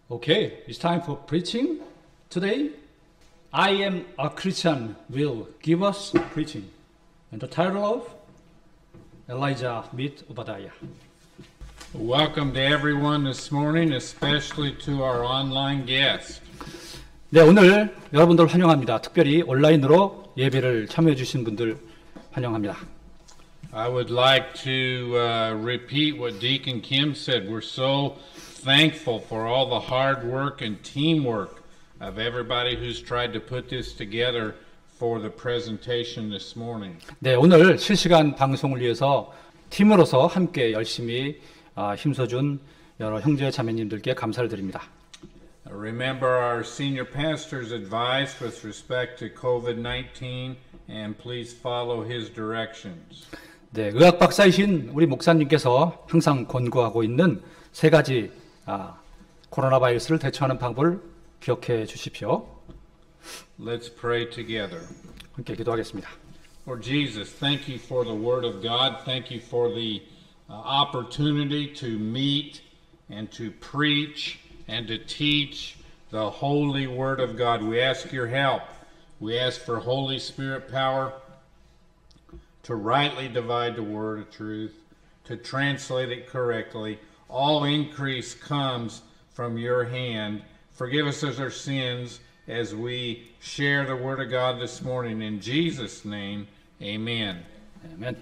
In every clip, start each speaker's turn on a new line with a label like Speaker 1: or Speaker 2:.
Speaker 1: Okay, it's time for preaching. Today, I am a Christian will give us preaching. And the title of Elijah meet Obadiah.
Speaker 2: Welcome to everyone this morning, especially to our online guest.
Speaker 1: 네, 오늘 여러분들 환영합니다. 특별히 온라인으로 예배를 참여해 주신 분들 환영합니다.
Speaker 2: I would like to repeat what Deacon Kim said. We're so thankful for all the hard work and teamwork of everybody who's tried to put this together for the presentation this morning.
Speaker 1: 네, 오늘 실시간 방송을 위해서 팀으로서 함께 열심히 힘써준 여러 형제 자매님들께 감사를 드립니다.
Speaker 2: Remember our senior pastor's advice with respect to COVID-19 and please follow his directions.
Speaker 1: 네, 의학 박사이신 우리 목사님께서 항상 권고하고 있는 세 가지 코로나 바이러스를 대처하는 방법을 기억해 주십시오.
Speaker 2: Let's pray together.
Speaker 1: 함께 기도하겠습니다.
Speaker 2: Lord Jesus, thank you for the Word of God. Thank you for the opportunity to meet and to preach and to teach the holy Word of God. We ask your help. We ask for Holy Spirit power to rightly divide the word of truth, to translate it correctly. All increase comes from your hand. Forgive us of our sins as we share the word of God this morning. In Jesus' name, amen.
Speaker 1: 아멘.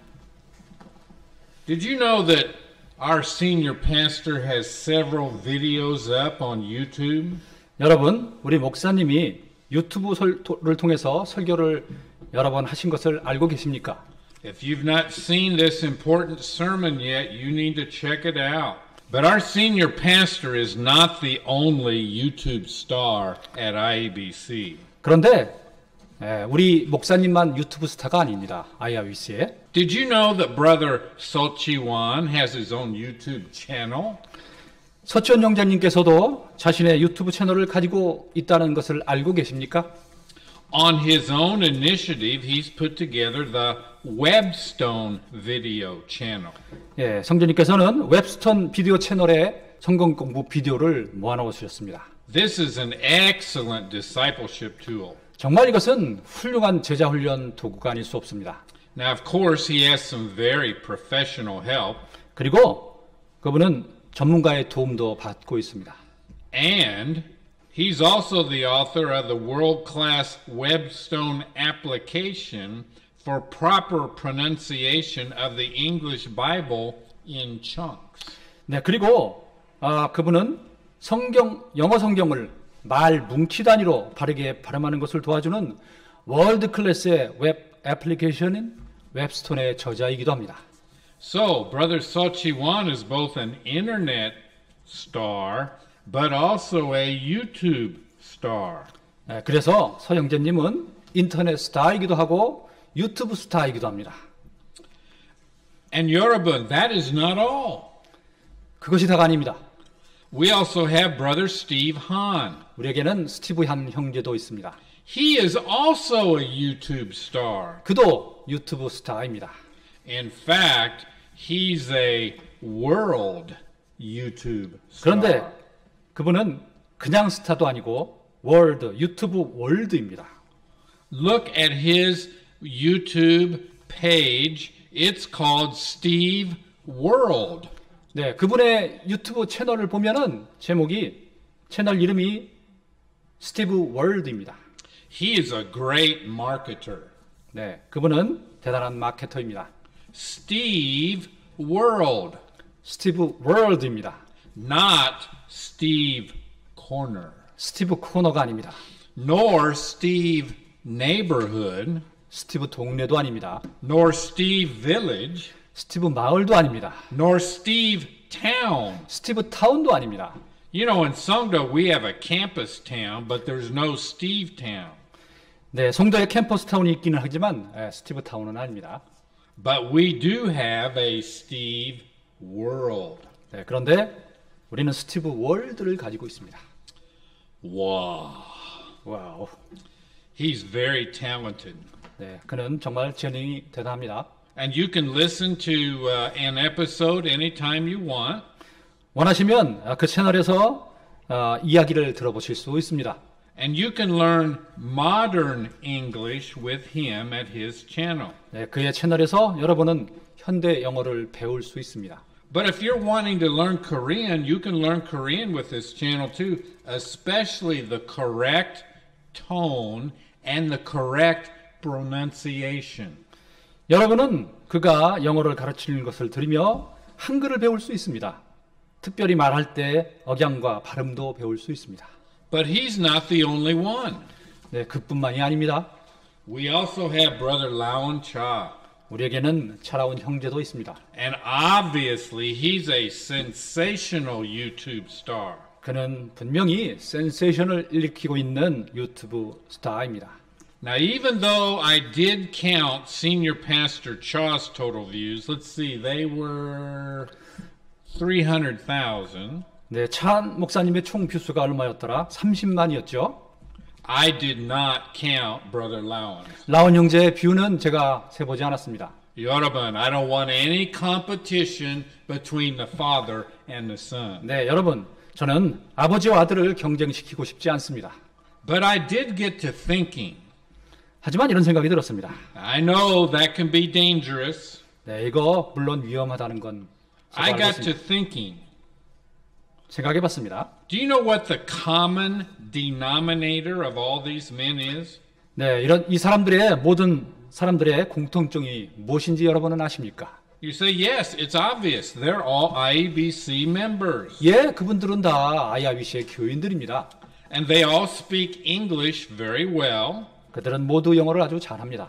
Speaker 2: Did you know that our senior pastor has several videos up on YouTube?
Speaker 1: 여러분, 우리 목사님이 유튜브를 통해서 설교를 여러 번 하신 것을 알고 계십니까?
Speaker 2: If you've not seen this important sermon yet, you need to check it out. But our senior pastor is not the only YouTube star at IABC.
Speaker 1: 그런데 우리 목사님만 유튜브 스타가 아닙니다. IABC에.
Speaker 2: Did you know that Brother Sochiwan has his own YouTube channel?
Speaker 1: 서치원 형제님께서도 자신의 유튜브 채널을 가지고 있다는 것을 알고 계십니까?
Speaker 2: On his own initiative, he's put together the Webstone video channel.
Speaker 1: 예, 성전님께서는 웹스톤 비디오 채널에 성경 공부 비디오를 모아놓아 주셨습니다.
Speaker 2: This is an excellent discipleship tool.
Speaker 1: 정말 이것은 훌륭한 제자 훈련 도구가 아닐 수 없습니다.
Speaker 2: Now, of course, he has some very professional help.
Speaker 1: 그리고 그분은 전문가의 도움도 받고 있습니다.
Speaker 2: And he's also the author of the world-class Webstone application for proper pronunciation of the English Bible in chunks.
Speaker 1: 네, 그리고 그분은 영어 성경을 말 뭉치 단위로 바르게 발음하는 것을 도와주는 월드 클래스의 웹 애플리케이션인 웹스톤의 저자이기도 합니다.
Speaker 2: So, Brother Sochiwan is both an internet star, but also a YouTube star.
Speaker 1: 네, 그래서 서영재님은 인터넷 스타이기도 하고 유튜브 스타이기도 합니다.
Speaker 2: And 여러분, that is not all.
Speaker 1: 그것이 다가 아닙니다.
Speaker 2: We also have Brother Steve Hahn.
Speaker 1: 우리에게는 스티브 한 형제도 있습니다.
Speaker 2: He is also a YouTube star.
Speaker 1: 그도 유튜브 스타입니다.
Speaker 2: In fact, he's a world YouTube star.
Speaker 1: 그런데 그분은 그냥 스타도 아니고 유튜브 월드입니다.
Speaker 2: Look at his YouTube page. It's called Steve World.
Speaker 1: 네, 그분의 유튜브 채널을 보면은 채널 이름이 스티브 월드입니다.
Speaker 2: He is a great marketer.
Speaker 1: 네, 그분은 대단한 마케터입니다.
Speaker 2: Steve World,
Speaker 1: 스티브 월드입니다.
Speaker 2: not Steve Corner,
Speaker 1: 스티브 코너가 아닙니다.
Speaker 2: nor Steve Neighborhood,
Speaker 1: 스티브 동네도 아닙니다.
Speaker 2: nor Steve Village,
Speaker 1: 스티브 마을도 아닙니다.
Speaker 2: nor Steve Town.
Speaker 1: 스티브 타운도 아닙니다.
Speaker 2: You know, in Songdo we have a campus town, but there's no Steve Town.
Speaker 1: 네, 송도에 캠퍼스 타운이 있기는 하지만 스티브 타운은 아닙니다.
Speaker 2: But we do have a Steve World.
Speaker 1: 네, 그런데 우리는 스티브 월드를 가지고 있습니다.
Speaker 2: Wow.
Speaker 1: 와우.
Speaker 2: He's very talented.
Speaker 1: 네, 그는 정말 재능이 대단합니다.
Speaker 2: And you can listen to an episode anytime you want.
Speaker 1: 원하시면 그 채널에서 이야기를 들어보실 수 있습니다.
Speaker 2: And you can learn modern English with him at his channel.
Speaker 1: 네, 그의 채널에서 여러분은 현대 영어를 배울 수 있습니다.
Speaker 2: But if you're wanting to learn Korean, you can learn Korean with this channel too, especially the correct tone and the correct pronunciation.
Speaker 1: 여러분은 그가 영어를 가르치는 것을 들으며 한글을 배울 수 있습니다. 특별히 말할 때 억양과 발음도 배울 수 있습니다.
Speaker 2: But he's not the only one.
Speaker 1: 네, 그뿐만이 아닙니다.
Speaker 2: We also have Brother Laon Cha.
Speaker 1: 우리에게는 차라운 형제도 있습니다.
Speaker 2: And obviously, he's a sensational YouTube star.
Speaker 1: 그는 분명히 센세이션을 일으키고 있는 유튜브 스타입니다.
Speaker 2: Now, even though I did count Senior Pastor Cha's total views, let's see, they were 300,000.
Speaker 1: 네, 차한 목사님의 총 뷰수가 얼마였더라? 30만이었죠.
Speaker 2: I did not count Brother Laon.
Speaker 1: 라온 형제의 뷰는 제가 세보지 않았습니다.
Speaker 2: 여러분, I don't want any competition between the father and the son.
Speaker 1: 네, 여러분, 저는 아버지와 아들을 경쟁시키고 싶지 않습니다.
Speaker 2: But I did get to thinking.
Speaker 1: 하지만 이런 생각이 들었습니다.
Speaker 2: I know that can be dangerous.
Speaker 1: 네, 이거 물론 위험하다는 건
Speaker 2: I
Speaker 1: 저도 알고
Speaker 2: got to
Speaker 1: 있습니다.
Speaker 2: thinking.
Speaker 1: 생각해봤습니다.
Speaker 2: Do you know what the common denominator of all these men is?
Speaker 1: 네, 이 사람들의 모든 사람들의 공통점이 무엇인지 여러분은 아십니까?
Speaker 2: You say, yes, it's obvious. They're all IABC members.
Speaker 1: 예, 그분들은 다 IIBC의 교인들입니다.
Speaker 2: And they all speak English very well,
Speaker 1: 그들은 모두 영어를 아주 잘합니다.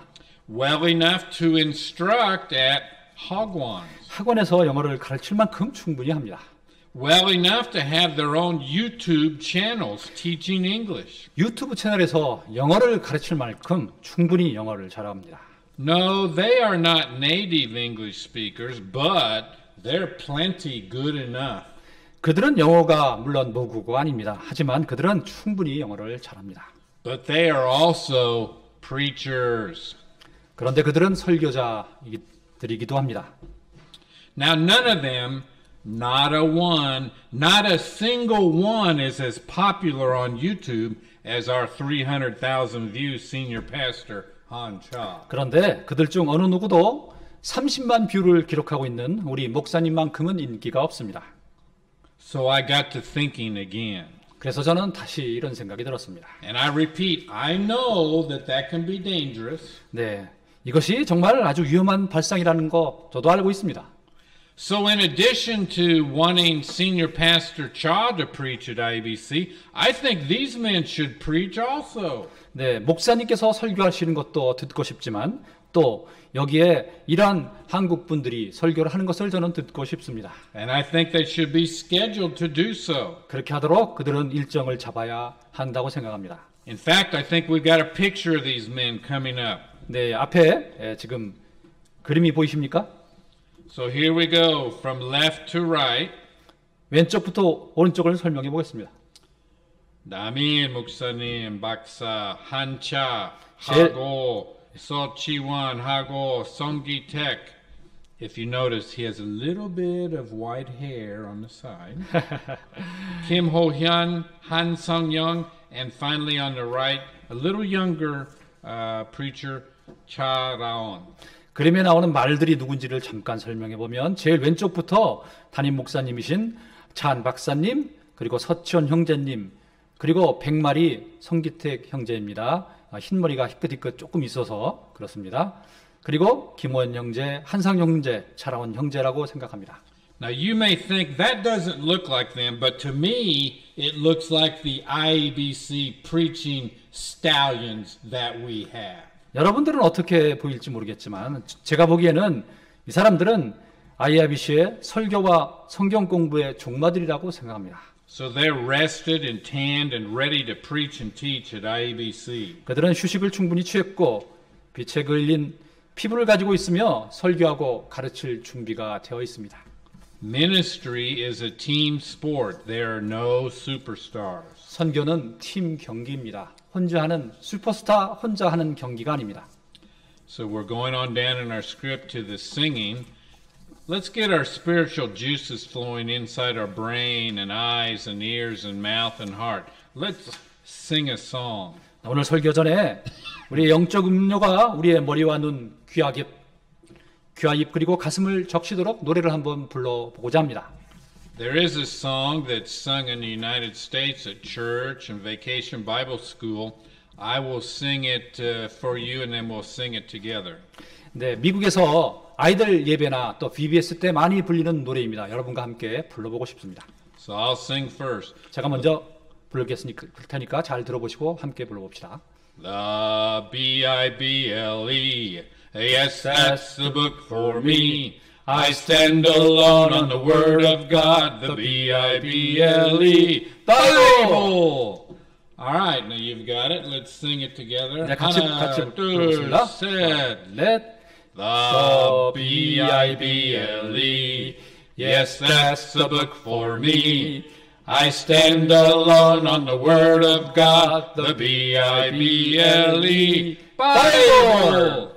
Speaker 2: well enough to instruct at Hagwons,
Speaker 1: 학원에서 영어를 가르칠 만큼 충분히 합니다.
Speaker 2: well enough to have their own YouTube channels teaching English.
Speaker 1: 유튜브 채널에서 영어를 가르칠 만큼 충분히 영어를 잘합니다.
Speaker 2: No, they are not native English speakers, but they're plenty good enough.
Speaker 1: 그들은 영어가 물론 모국어가 아닙니다. 하지만 그들은 충분히 영어를 잘합니다.
Speaker 2: But they are also preachers.
Speaker 1: 그런데 그들은 설교자들이기도 합니다.
Speaker 2: Now, none of them, not a one, not a single one is as popular on YouTube as our 300,000 views senior pastor, Han Cha.
Speaker 1: 그런데 그들 중 어느 누구도 30만 뷰를 기록하고 있는 우리 목사님만큼은 인기가 없습니다.
Speaker 2: So I got to thinking again.
Speaker 1: 그래서 저는 다시 이런 생각이 들었습니다.
Speaker 2: And I repeat, I know that that can be dangerous.
Speaker 1: 네, 이것이 정말 아주 위험한 발상이라는 거 저도 알고 있습니다.
Speaker 2: So in addition to wanting Senior Pastor Cha to preach at IBC, I think these men should preach also.
Speaker 1: 네, 목사님께서 설교하시는 것도 듣고 싶지만 또 여기에 이러한 한국 분들이 설교를 하는 것을 저는 듣고 싶습니다.
Speaker 2: And I think they should be scheduled to do so.
Speaker 1: 그렇게 하도록 그들은 일정을 잡아야 한다고 생각합니다.
Speaker 2: In fact, I think we've got a picture of these men coming up.
Speaker 1: 네, 앞에 지금 그림이 보이십니까?
Speaker 2: So here we go from left to right.
Speaker 1: 왼쪽부터 오른쪽을 설명해 보겠습니다.
Speaker 2: 다민 목사님, 박사, 한차,
Speaker 1: 제일-
Speaker 2: 하고, 서치원, 하고, 성기택. If you notice, he has a little bit of white hair on the side. Kim Ho-hyun, Han Sung-young, and finally on the right, a little younger preacher, Cha Raon.
Speaker 1: 그림에 나오는 말들이 누군지를 잠깐 설명해 보면 제일 왼쪽부터 담임 목사님이신 찬 박사님, 그리고 서치원 형제님, 그리고 백마리 성기택 형제입니다. 흰머리가 희끗희끗 조금 있어서 그렇습니다. 그리고 김원 형제, 한상 형제, 차라원 형제라고 생각합니다.
Speaker 2: Now you may think that doesn't look like them, but to me it looks like the IABC preaching stallions that we have.
Speaker 1: 여러분들은 어떻게 보일지 모르겠지만 제가 보기에는 이 사람들은 IIBC의 설교와 성경 공부의 종마들이라고 생각합니다.
Speaker 2: So they're rested and tanned and ready to preach and teach at IABC.
Speaker 1: 그들은 휴식을 충분히 취했고 빛에 그을린 피부를 가지고 있으며 설교하고 가르칠 준비가 되어 있습니다.
Speaker 2: Ministry is a team sport. There are no superstars.
Speaker 1: 선교는 팀 경기입니다. 혼자 하는 슈퍼스타 혼자 하는 경기가 아닙니다.
Speaker 2: So we're going on down in our script to the singing. let's get our spiritual juices flowing inside our brain and eyes and ears and mouth and heart. Let's sing a song.
Speaker 1: 오늘 설교 전에 우리의 영적 음료가 우리의 머리와 눈, 귀와 입 그리고 가슴을 적시도록 노래를 한번 불러보고자 합니다.
Speaker 2: There is a song that's sung in the United States at church and vacation Bible school. I will sing it for you and then we'll sing it together.
Speaker 1: 네, 미국에서 아이들 예배나 또 VBS 때 많이 불리는 노래입니다. 여러분과 함께 불러보고 싶습니다.
Speaker 2: So I'll sing first.
Speaker 1: 제가 먼저 부를 테니까 잘 들어보시고 함께 불러봅시다.
Speaker 2: The Bible, yes, that's the book for me. I stand alone on the Word of God, the Bible, Bible. All right, now you've got it. Let's sing it together.
Speaker 1: 네, 같이 불러보겠습니다.
Speaker 2: 셋.
Speaker 1: 넷.
Speaker 2: The Bible, yes, that's the book for me. I stand alone on the Word of God, the Bible, Bible.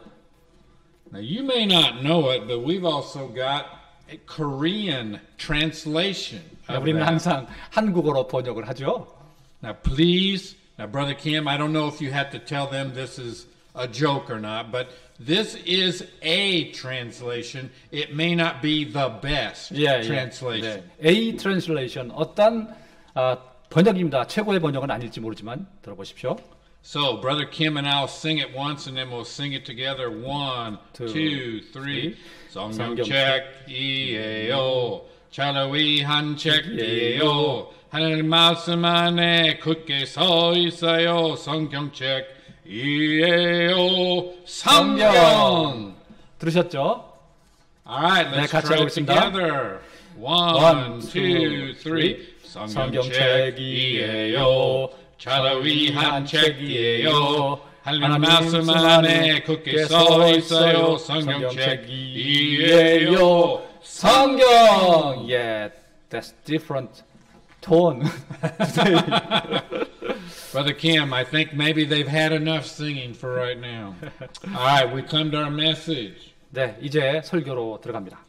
Speaker 2: Now you may not know it, but we've also got a Korean translation of
Speaker 1: 우리는
Speaker 2: that.
Speaker 1: 항상 한국어로 번역을 하죠.
Speaker 2: Now please, Brother Kim, I don't know if you have to tell them this is a joke or not, but this is a translation. It may not be the best translation.
Speaker 1: 네. A translation 어떤 번역입니다. 최고의 번역은 아닐지 모르지만 들어보십시오.
Speaker 2: So, Brother Kim and I'll sing it once, and then we'll sing it together. 1, 2, 3. 성경책 이에요. 찰로위 한 책이에요. 하나님 말씀 안에 굳게 서 있어요. 성경책 이에요. 성경.
Speaker 1: 들으셨죠?
Speaker 2: All right, let's
Speaker 1: 같이
Speaker 2: try it
Speaker 1: 해보겠습니다.
Speaker 2: together. 1, 2, 3. 성경책이에요. 찰로위 한 책이에요. 하나님 말씀 안에 굳게 서 있어요. 성경책이에요.
Speaker 1: 성경. Yeah, that's different tone.
Speaker 2: Brother Kim, I think maybe they've had enough singing for right now. All right, we come to our message.
Speaker 1: 네, 이제 설교로 들어갑니다.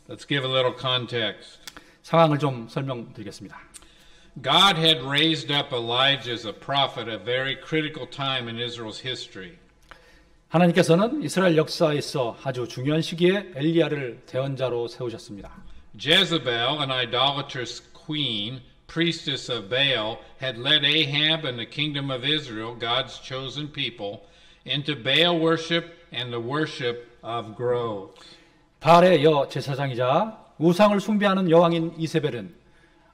Speaker 2: Let's give a little context.
Speaker 1: 상황을 좀 설명드리겠습니다.
Speaker 2: God had raised up Elijah as a prophet at a very critical time in Israel's history.
Speaker 1: 하나님께서는 이스라엘 역사에서 아주 중요한 시기에 엘리야를 대언자로 세우셨습니다.
Speaker 2: Jezebel, an idolatrous queen, priestess of Baal, had led Ahab and the kingdom of Israel, God's chosen people, into Baal worship and the worship of groves.
Speaker 1: 바알의 여 제사장이자 우상을 숭배하는 여왕인 이세벨은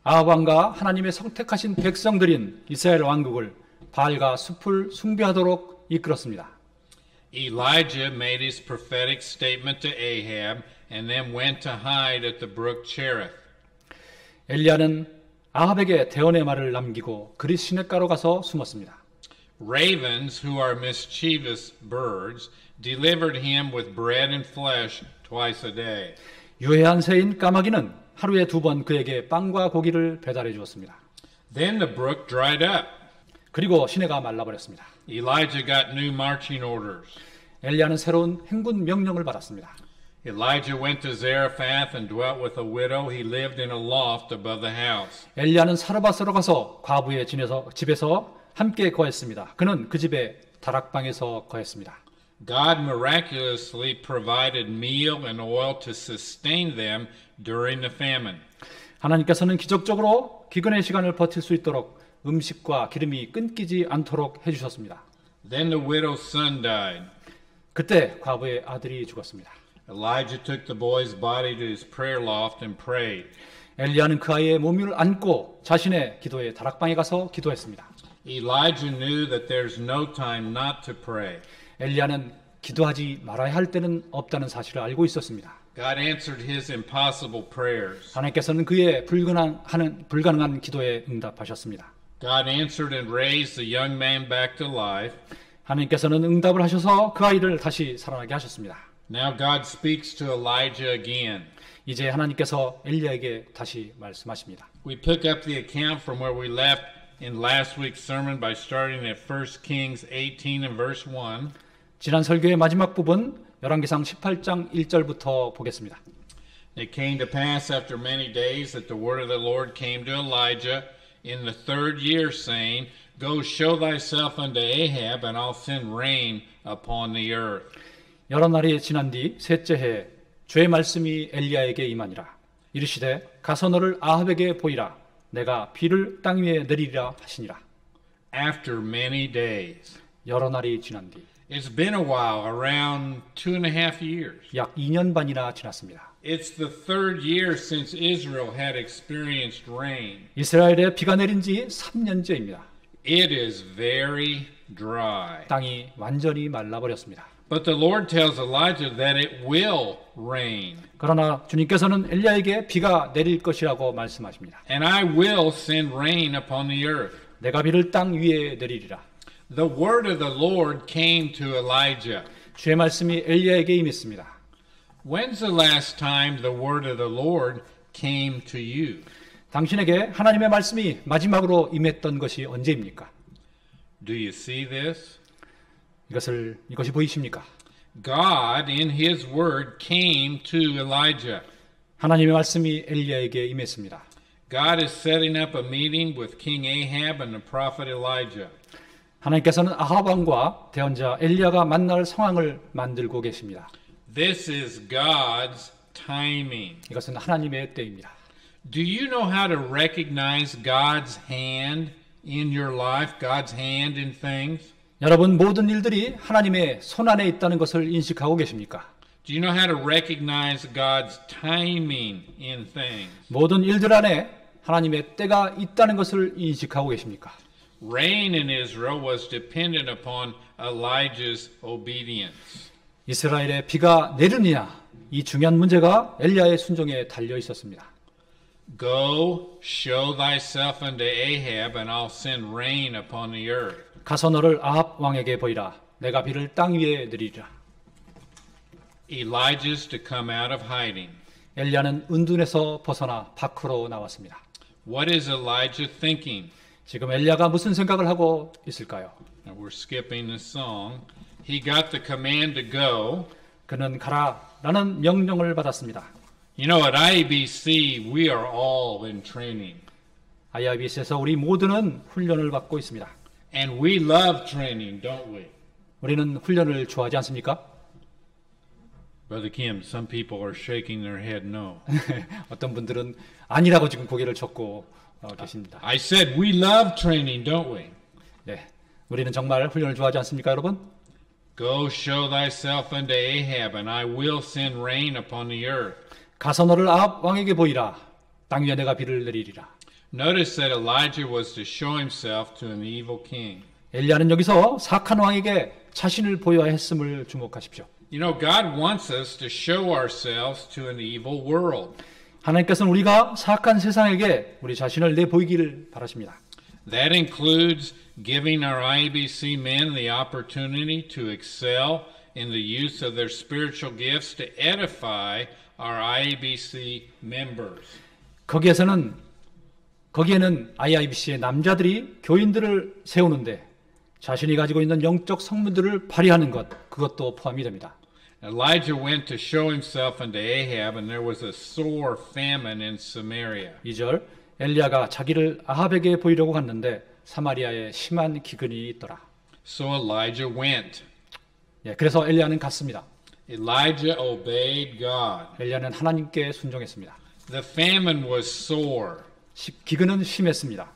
Speaker 1: 아합 왕과 하나님의 선택하신 백성들인 이스라엘 왕국을 바알과 숲을 숭배하도록 이끌었습니다.
Speaker 2: Elijah made his prophetic statement to Ahab and then went to hide at the brook Cherith.
Speaker 1: 엘리야는 아합에게 대언의 말을 남기고 그릿 시냇가로 가서 숨었습니다.
Speaker 2: Ravens, who are mischievous birds, delivered him with bread and flesh twice a day.
Speaker 1: 유해한 새인 까마귀는 하루에 2번 그에게 빵과 고기를 배달해 주었습니다.
Speaker 2: Then the brook dried up.
Speaker 1: 그리고 시내가 말라버렸습니다.
Speaker 2: Elijah got new marching orders.
Speaker 1: 엘리야는 새로운 행군 명령을 받았습니다.
Speaker 2: Elijah went to Zarephath and dwelt with a widow. He lived in a loft above the house.
Speaker 1: 엘리야는 사르밧으로 가서 과부의 집에서 함께 거했습니다. 그는 그 집의 다락방에서 거했습니다.
Speaker 2: God miraculously provided meal and oil to sustain them during the famine.
Speaker 1: 하나님께서는 기적적으로 기근의 시간을 버틸 수 있도록 음식과 기름이 끊기지 않도록 해주셨습니다.
Speaker 2: Then the widow's son died.
Speaker 1: 그때 과부의 아들이 죽었습니다.
Speaker 2: Elijah took the boy's body to his prayer loft and prayed.
Speaker 1: 엘리야는 그 아이의 몸을 안고 자신의 기도의 다락방에 가서 기도했습니다.
Speaker 2: Elijah knew that there's no time not to pray.
Speaker 1: 엘리야는 기도하지 말아야 할 때는 없다는 사실을 알고 있었습니다.
Speaker 2: God answered his impossible prayers.
Speaker 1: 하나님께서는 그의 불가능한 기도에 응답하셨습니다.
Speaker 2: God answered and raised the young man back to life.
Speaker 1: 하나님께서는 응답을 하셔서 그 아이를 다시 살아나게 하셨습니다.
Speaker 2: Now God speaks to Elijah again.
Speaker 1: 이제 하나님께서 엘리야에게 다시 말씀하십니다.
Speaker 2: We pick up the account from where we left in last week's sermon by starting at 1 Kings 18 and verse 1.
Speaker 1: 지난 설교의 마지막 부분 열왕기상 18장 1절부터 보겠습니다.
Speaker 2: It came to pass after many days that the word of the Lord came to Elijah in the 3rd year, saying, Go show thyself unto Ahab, and I'll send rain upon the earth.
Speaker 1: 여러 날이 지난 뒤 셋째 해에 주의 말씀이 엘리야에게 임하니라. 이르시되 가서 너를 아합에게 보이라. 내가 비를 땅 위에 내리리라 하시니라.
Speaker 2: After many days.
Speaker 1: 여러 날이 지난 뒤
Speaker 2: It's been a while, around 2.5 years.
Speaker 1: 약 2년 반이나 지났습니다.
Speaker 2: It's the 3rd year since Israel had experienced rain.
Speaker 1: 이스라엘에 비가 내린 지 3년째입니다.
Speaker 2: It is very dry.
Speaker 1: 땅이 완전히 말라버렸습니다.
Speaker 2: But the Lord tells Elijah that it will rain.
Speaker 1: 그러나 주님께서는 엘리야에게 비가 내릴 것이라고 말씀하십니다.
Speaker 2: And I will send rain upon the earth.
Speaker 1: 내가 비를 땅 위에 내리리라.
Speaker 2: The word of the Lord came to Elijah.
Speaker 1: 주의 말씀이 엘리야에게 임했습니다.
Speaker 2: When's the last time the word of the Lord came to you?
Speaker 1: 당신에게 하나님의 말씀이 마지막으로 임했던 것이 언제입니까?
Speaker 2: Do you see this?
Speaker 1: 이것이 보이십니까?
Speaker 2: God in his word came to Elijah.
Speaker 1: 하나님의 말씀이 엘리야에게 임했습니다.
Speaker 2: God is setting up a meeting with King Ahab and the prophet Elijah.
Speaker 1: 하나님께서는 아합 왕과 대언자 엘리야가 만날 상황을 만들고 계십니다.
Speaker 2: This is God's timing.
Speaker 1: 이것은 하나님의 때입니다.
Speaker 2: Do you know how to recognize God's hand in your life, God's hand in things?
Speaker 1: 여러분 모든 일들이 하나님의 손 안에 있다는 것을 인식하고 계십니까?
Speaker 2: Do you know how to recognize God's timing in things?
Speaker 1: 모든 일들 안에 하나님의 때가 있다는 것을 인식하고 계십니까?
Speaker 2: Rain in Israel was dependent upon Elijah's obedience.
Speaker 1: 이스라엘에 비가 내리느냐 이 중요한 문제가 엘리야의 순종에 달려 있었습니다.
Speaker 2: Go show thyself unto Ahab, and I'll send rain upon the earth.
Speaker 1: 가서 너를 아합 왕에게 보이라. 내가 비를 땅 위에 내리리라.
Speaker 2: Elijah's to come out of hiding.
Speaker 1: 엘리야는 은둔에서 벗어나 밖으로 나왔습니다.
Speaker 2: What is Elijah thinking?
Speaker 1: 지금 엘리야가 무슨 생각을 하고 있을까요?
Speaker 2: Now we're skipping the song. He got the command to go.
Speaker 1: 그는 가라라는 명령을 받았습니다.
Speaker 2: You know, at IBC, we are all in training.
Speaker 1: IBC에서 우리 모두는 훈련을 받고 있습니다.
Speaker 2: And we love training, don't we?
Speaker 1: 우리는 훈련을 좋아하지 않습니까?
Speaker 2: Brother Kim, some people are shaking their head no.
Speaker 1: 어떤 분들은 아니라고 지금 고개를 젓고 계십니다.
Speaker 2: I said we love training, don't we?
Speaker 1: 네, 우리는 정말 훈련을 좋아하지 않습니까, 여러분?
Speaker 2: Go show thyself unto Ahab, and I will send rain upon the earth.
Speaker 1: 가서 너를 아합 왕에게 보이라. 땅 위에 내가 비를 내리리라.
Speaker 2: Notice that Elijah was to show himself to an evil king.
Speaker 1: 엘리야는 여기서 사악한 왕에게 자신을 보여야 했음을 주목하십시오.
Speaker 2: You know, God wants us to show ourselves to an evil world.
Speaker 1: 하나님께서는 우리가 사악한 세상에게 우리 자신을 내보이기를 바라십니다.
Speaker 2: That includes giving our IBC men the opportunity to excel in the use of their spiritual gifts to edify our IBC members.
Speaker 1: 거기에는 IIBC의 남자들이 교인들을 세우는데 자신이 가지고 있는 영적 성분들을 발휘하는 것, 그것도 포함이 됩니다.
Speaker 2: Elijah went to show himself unto Ahab, and there was a sore famine in Samaria.
Speaker 1: 2절 엘리야가 자기를 아합에게 보이려고 갔는데 사마리아에 심한 기근이 있더라.
Speaker 2: So Elijah went.
Speaker 1: 예, 그래서 엘리야는 갔습니다.
Speaker 2: Elijah obeyed God.
Speaker 1: 엘리야는 하나님께 순종했습니다.
Speaker 2: The famine was sore.
Speaker 1: 기근은 심했습니다.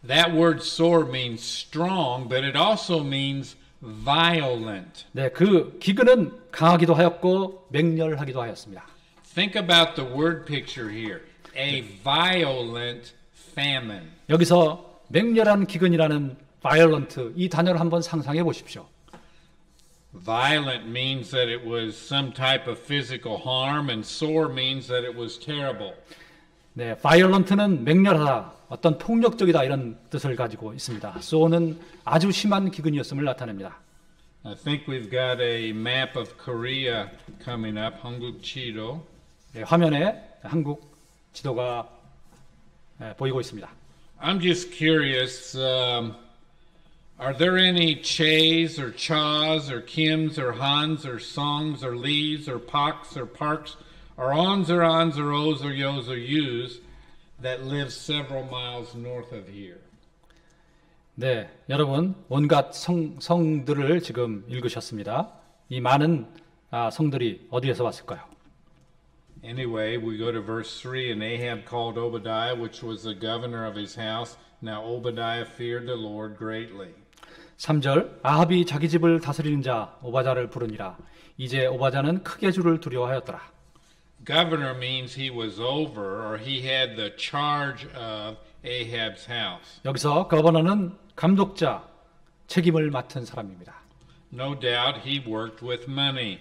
Speaker 2: That word sore means strong, but it also means violent.
Speaker 1: 네, 그 기근은 강하기도 하였고 맹렬하기도 하였습니다.
Speaker 2: Think about the word picture here. A violent famine.
Speaker 1: 여기서 맹렬한 기근이라는 violent 이 단어를 한번 상상해 보십시오.
Speaker 2: Violent means that it was some type of physical harm, and sore means that it was terrible.
Speaker 1: 네, violent는 맹렬하다, 어떤 폭력적이다 이런 뜻을 가지고 있습니다. so는 아주 심한 기근이었음을 나타냅니다.
Speaker 2: I think we've got a map of Korea coming up, 한국지도.
Speaker 1: 네, 화면에 한국 지도가 보이고 있습니다.
Speaker 2: I'm just curious, are there any Che's or Cha's or Kim's or Han's or Songs or Lee's or Poks or Parks or ons or ons or os or yos or yous that live several miles north of here.
Speaker 1: 네, 여러분 온갖 성들을 지금 읽으셨습니다. 이 많은 성들이 어디에서 왔을까요?
Speaker 2: Anyway, we go to verse 3, and Ahab called Obadiah, which was the governor of his house. Now Obadiah feared the Lord greatly.
Speaker 1: 3절 아합이 자기 집을 다스리는 자 오바다를 부르니라. 이제 오바다는 크게 주를 두려워하였더라.
Speaker 2: Governor means he was over, or he had the charge of Ahab's house.
Speaker 1: 여기서 거버너는 감독자, 책임을 맡은 사람입니다.
Speaker 2: No doubt he worked with money.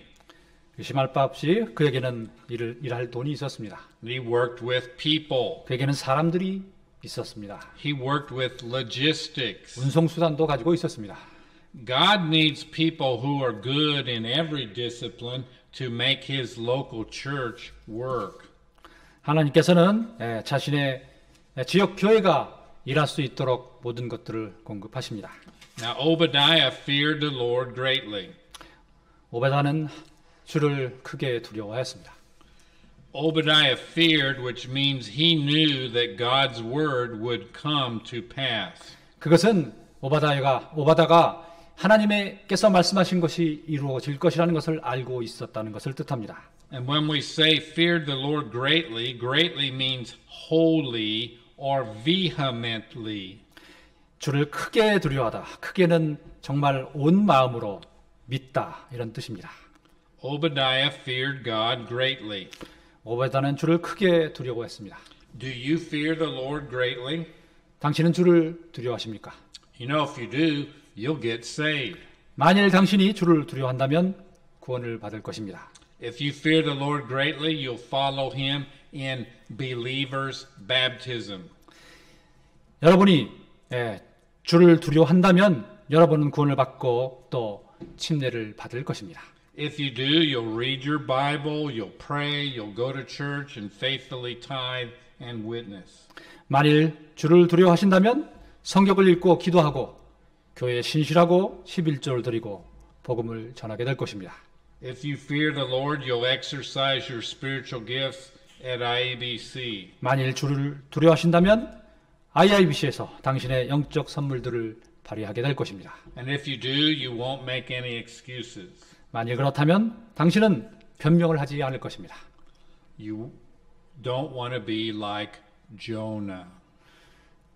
Speaker 1: 의심할 바 없이 그에게는 일할 돈이 있었습니다.
Speaker 2: He worked with people.
Speaker 1: 그에게는 사람들이 있었습니다.
Speaker 2: He worked with logistics.
Speaker 1: 운송수단도 가지고 있었습니다.
Speaker 2: God needs people who are good in every discipline to make his local church work.
Speaker 1: 하나님께서는 자신의 지역 교회가 일할 수 있도록 모든 것들을 공급하십니다.
Speaker 2: Now Obadiah feared the Lord greatly.
Speaker 1: 오바다는 주를 크게 두려워하였습니다.
Speaker 2: Obadiah feared, which means he knew that God's word would come to pass.
Speaker 1: 그것은 오바다가 하나님께서 말씀하신 것이 이루어질 것이라는 것을 알고 있었다는 것을 뜻합니다.
Speaker 2: And when we say feared the Lord greatly, greatly means wholly or vehemently.
Speaker 1: 주를 크게 두려워하다. 크게는 정말 온 마음으로 믿다 이런 뜻입니다.
Speaker 2: Obadiah feared God greatly.
Speaker 1: 오바다는 주를 크게 두려워했습니다.
Speaker 2: Do you fear the Lord greatly?
Speaker 1: 당신은 주를 두려워하십니까?
Speaker 2: You know, if you do, you'll get saved.
Speaker 1: 만일 당신이 주를 두려워한다면 구원을 받을 것입니다.
Speaker 2: If you fear the Lord greatly, you'll follow him in believers' baptism.
Speaker 1: 여러분이 주를 두려워한다면 여러분은 구원을 받고 또 침례를 받을 것입니다.
Speaker 2: If you do, you'll read your Bible, you'll pray, you'll go to church and faithfully tithe and witness.
Speaker 1: 만일 주를 두려워하신다면 성경을 읽고 기도하고 교회에 신실하고 11조를 드리고 복음을 전하게 될 것입니다.
Speaker 2: If you fear the Lord, you'll exercise your spiritual gifts at IABC.
Speaker 1: 만일 주를 두려워하신다면 IIBC에서 당신의 영적 선물들을 발휘하게 될 것입니다.
Speaker 2: And if you do, you won't make any excuses.
Speaker 1: 만일 그렇다면 당신은 변명을 하지 않을 것입니다.
Speaker 2: You don't want to be like Jonah.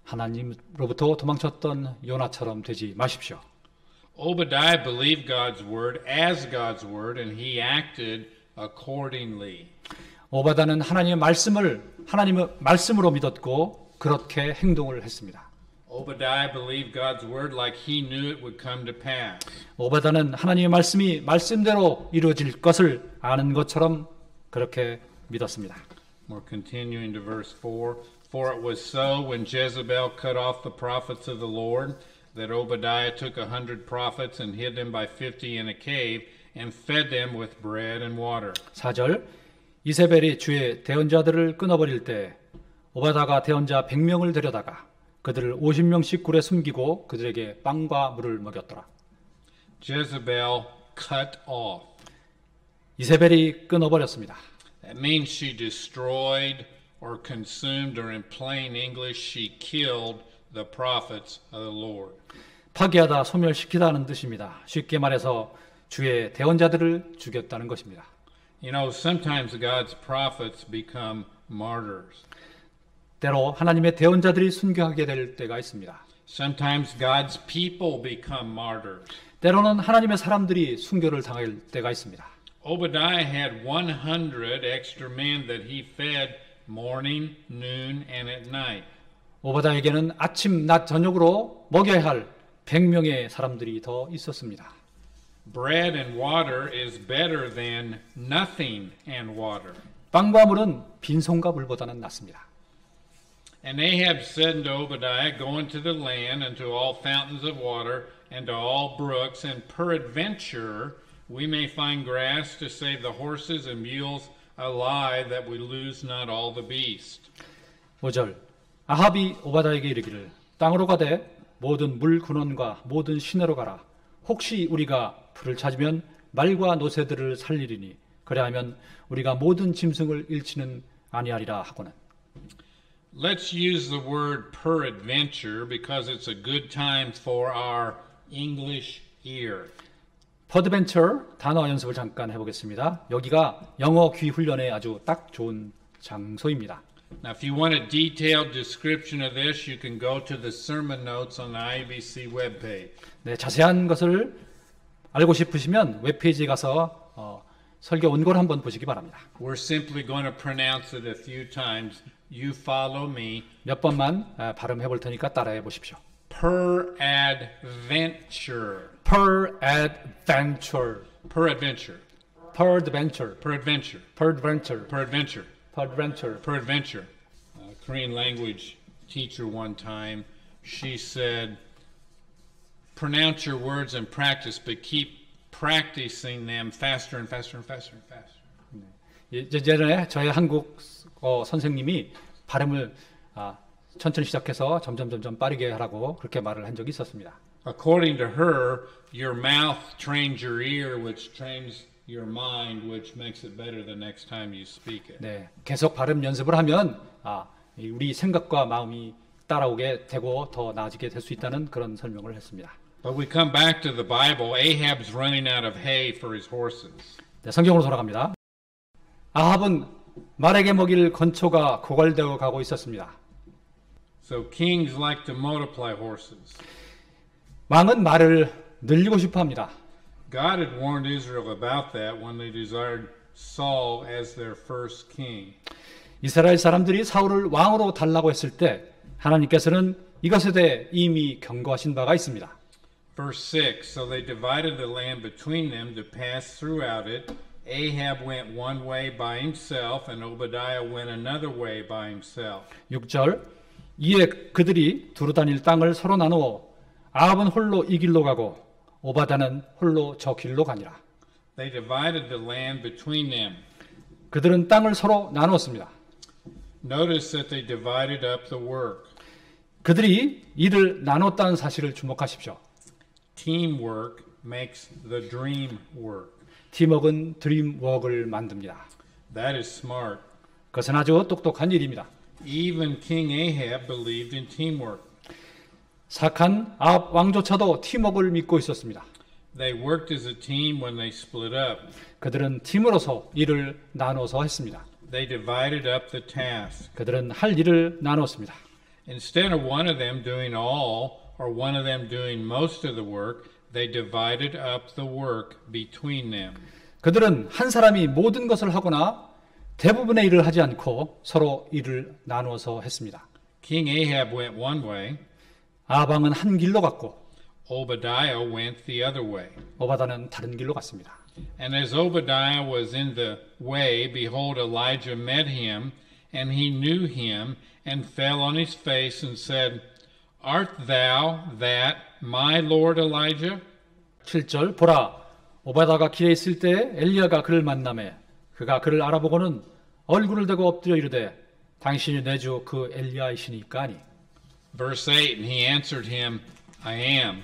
Speaker 1: 하나님으로부터 도망쳤던 요나처럼 되지 마십시오.
Speaker 2: Obadiah believed God's word as God's word, and he acted accordingly.
Speaker 1: 오바다는 하나님의 말씀으로 믿었고 그렇게 행동을 했습니다.
Speaker 2: Obadiah believed God's word like he knew it would come to pass.
Speaker 1: 오바다는 하나님의 말씀이 말씀대로 이루어질 것을 아는 것처럼 그렇게 믿었습니다.
Speaker 2: We're continuing to verse 4. For it was so when Jezebel cut off the prophets of the Lord that Obadiah took 100 prophets and hid them by 50 in a cave and fed them with bread and water.
Speaker 1: 4절 이세벨이 주의 대언자들을 끊어버릴 때 오바다가 대언자 100명을 데려다가 그들을 50명씩 굴에 숨기고 그들에게 빵과 물을 먹였더라.
Speaker 2: Jezebel cut off.
Speaker 1: 이세벨이 끊어버렸습니다.
Speaker 2: That means she destroyed or consumed, or in plain English, she killed the prophets of the Lord.
Speaker 1: 파괴하다, 소멸시키다는 뜻입니다. 쉽게 말해서 주의 대언자들을 죽였다는 것입니다.
Speaker 2: You know, sometimes God's prophets become martyrs.
Speaker 1: 때로 하나님의 대언자들이 순교하게 될 때가 있습니다.
Speaker 2: Sometimes God's people become martyrs.
Speaker 1: 때로는 하나님의 사람들이 순교를 당할 때가 있습니다.
Speaker 2: Obadiah had 100 extra men that he fed morning, noon, and at night.
Speaker 1: 오바다에게는 아침, 낮, 저녁으로 먹여야 할 100명의 사람들이 더 있었습니다.
Speaker 2: Bread and water is better than nothing and water.
Speaker 1: 빵과 물은 빈손과 물보다는 낫습니다.
Speaker 2: And Ahab said unto Obadiah, Go into the land, and to all fountains of water, and to all brooks, and peradventure we may find grass to save the horses and mules alive, that we lose not all the beast.
Speaker 1: 5절 아합이 오바다에게 이르기를 땅으로 가되 모든 물 근원과 모든 시내로 가라. 혹시 우리가 풀을 찾으면 말과 노새들을 살리리니 그래야면 우리가 모든 짐승을 잃지는 아니하리라 하고는.
Speaker 2: Let's use the word peradventure because it's a good time for our English ear.
Speaker 1: 퍼드벤처 단어 연습을 잠깐 해보겠습니다. 여기가 영어 귀 훈련에 아주 딱 좋은 장소입니다.
Speaker 2: Now, if you want a detailed description of this, you can go to the sermon notes on the IBC webpage.
Speaker 1: 네, 자세한 것을 알고 싶으시면 웹페이지에 가서 설교 원고를 한번 보시기 바랍니다.
Speaker 2: We're simply going to pronounce it a few times. You follow me.
Speaker 1: 몇 번만 발음해 볼 테니까 따라해 보십시오.
Speaker 2: Peradventure.
Speaker 1: Peradventure.
Speaker 2: Peradventure.
Speaker 1: Peradventure.
Speaker 2: Peradventure.
Speaker 1: Peradventure.
Speaker 2: Peradventure.
Speaker 1: Peradventure.
Speaker 2: Peradventure. A Korean language teacher one time, she said, pronounce your words and practice, but keep practicing them faster and faster and faster and faster.
Speaker 1: 예전에 저희 한국 선생님이 발음을 천천히 시작해서 점점 빠르게 하라고 그렇게 말을 한 적이 있었습니다.
Speaker 2: According to her, your mouth trains your ear, which trains your mind, which makes it better the next time you speak it.
Speaker 1: 네, 계속 발음 연습을 하면 우리 생각과 마음이 따라오게 되고 더 나아지게 될 수 있다는 그런 설명을 했습니다.
Speaker 2: But we come back to the Bible. Ahab's running out of hay for his horses.
Speaker 1: 네, 성경으로 돌아갑니다. 아합은 말에게 먹일 건초가 고갈되어 가고 있었습니다.
Speaker 2: So kings like to multiply horses.
Speaker 1: 왕은 말을 늘리고 싶어 합니다.
Speaker 2: God had warned Israel about that when they desired Saul as their first king.
Speaker 1: 이스라엘 사람들이 사울을 왕으로 달라고 했을 때 하나님께서는 이것에 대해 이미 경고하신 바가 있습니다.
Speaker 2: Verse 6, so they divided the land between them to pass throughout it. Ahab went one way by himself, and Obadiah went another way by himself.
Speaker 1: 6절 이에 그들이 두루 다닐 땅을 서로 나누어 아합은 홀로 이 길로 가고 오바다는 홀로 저 길로 가니라.
Speaker 2: They divided the land between them.
Speaker 1: 그들은 땅을 서로 나누었습니다.
Speaker 2: Notice that they divided up the work.
Speaker 1: 그들이 일을 나눴다는 사실을 주목하십시오.
Speaker 2: Teamwork makes the dream work.
Speaker 1: 팀워크는 드림워크를 만듭니다.
Speaker 2: That is smart.
Speaker 1: 그것은 아주 똑똑한 일입니다.
Speaker 2: Even King Ahab believed in teamwork.
Speaker 1: 사악한 아합 왕조차도 팀워크를 믿고 있었습니다.
Speaker 2: They worked as a team when they split up.
Speaker 1: 그들은 팀으로서 일을 나눠서 했습니다.
Speaker 2: They divided up the task.
Speaker 1: 그들은 할 일을 나눴습니다.
Speaker 2: Instead of one of them doing all or one of them doing most of the work, they divided up the work between them.
Speaker 1: 그들은 한 사람이 모든 것을 하거나 대부분의 일을 하지 않고 서로 일을 나누어서 했습니다.
Speaker 2: King Ahab went one way.
Speaker 1: 아합 왕은 한 길로 갔고
Speaker 2: Obadiah went the other way.
Speaker 1: 오바다는 다른 길로 갔습니다.
Speaker 2: And as Obadiah was in the way, behold, Elijah met him, and he knew him, and fell on his face and said, Art thou that my Lord Elijah?
Speaker 1: 7절 보라 오바다가 길에 있을 때 엘리야가 그를 만나매 그가 그를 알아보고는 얼굴을 대고 엎드려 이르되 당신이 내 주 그 엘리야이시니까 하니.
Speaker 2: Verse 8, and he answered him, I am.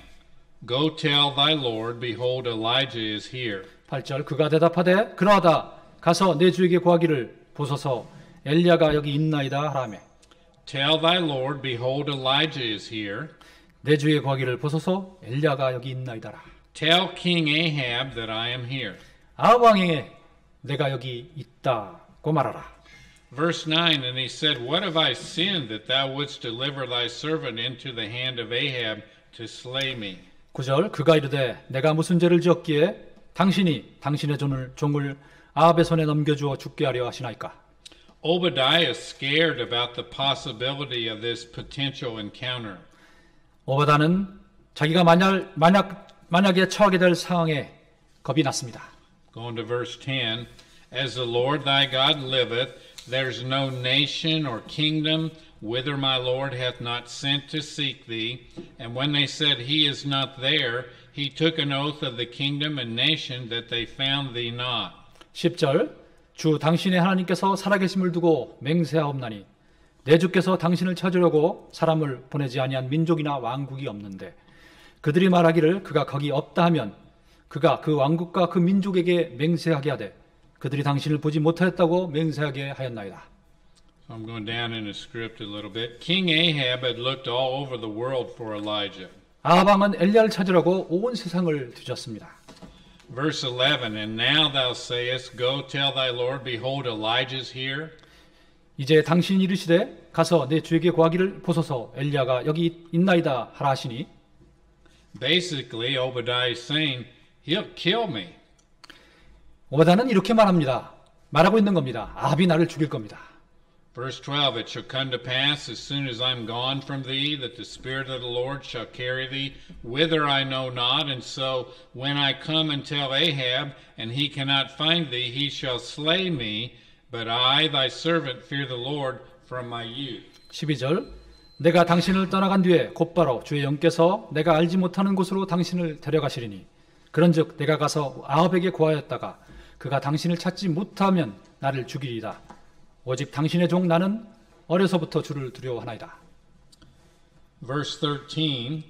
Speaker 2: Go tell thy Lord, behold, Elijah is here.
Speaker 1: 8절 그가 대답하되 그러하다 가서 내 주에게 구하기를 보소서 엘리야가 여기 있나이다 하라매.
Speaker 2: Tell thy Lord, behold, Elijah is here.
Speaker 1: 내 주에게 구하기를 보소서 엘리야가 여기 있나이다라.
Speaker 2: Tell King Ahab that I am here.
Speaker 1: 아합 왕에게 내가 여기 있다고 말하라.
Speaker 2: Verse 9, and he said, What have I sinned that thou wouldst deliver thy servant into the hand of Ahab to slay me?
Speaker 1: 9절 그가 이르되 내가 무슨 죄를 지었기에 당신이 당신의 종을 아합의 손에 넘겨주어 죽게 하려 하시나이까.
Speaker 2: Obadiah is scared about the possibility of this potential encounter.
Speaker 1: 오바다는 자기가 만약에 처하게 될 상황에 겁이 났습니다.
Speaker 2: Going to verse 10, As the Lord thy God liveth, there's no nation or kingdom whither my Lord hath not sent to seek thee. And when they said, He is not there, he took an oath of the kingdom and nation that they found thee not.
Speaker 1: 10절 주 당신의 하나님께서 살아계심을 두고 맹세하옵나니 내 주께서 당신을 찾으려고 사람을 보내지 아니한 민족이나 왕국이 없는데 그들이 말하기를 그가 거기 없다 하면 그가 그 왕국과 그 민족에게 맹세하게 하되 그들이 당신을 보지 못하였다고 맹세하게 하였나이다.
Speaker 2: So I'm going down in the script a little bit. King Ahab had looked all over the world for Elijah.
Speaker 1: 아합 왕은 엘리야를 찾으라고 온 세상을 뒤졌습니다.
Speaker 2: Verse 11, And now thou sayest, Go tell thy Lord, behold, Elijah's here.
Speaker 1: 이제 당신이 이르시되 가서 내 주에게 구하기를 보소서 엘리야가 여기 있나이다 하라 하시니
Speaker 2: Basically, Obadiah is saying, He'll kill me.
Speaker 1: 오바다는 이렇게 말하고 있는 겁니다. 아합이 나를 죽일 겁니다.
Speaker 2: Verse 12, It shall come to pass as soon as I'm gone from thee, that the Spirit of the Lord shall carry thee whither I know not. And so when I come and tell Ahab, and he cannot find thee, he shall slay me. But I, thy servant, fear the Lord from my youth.
Speaker 1: 12절 내가 당신을 떠나간 뒤에 곧바로 주의 영께서 내가 알지 못하는 곳으로 당신을 데려가시리니 그런즉 내가 가서 아합에게 구하였다가 그가 당신을 찾지 못하면 나를 죽이리이다. 오직 당신의 종 나는 어려서부터 주를 두려워하나이다.
Speaker 2: Verse 13,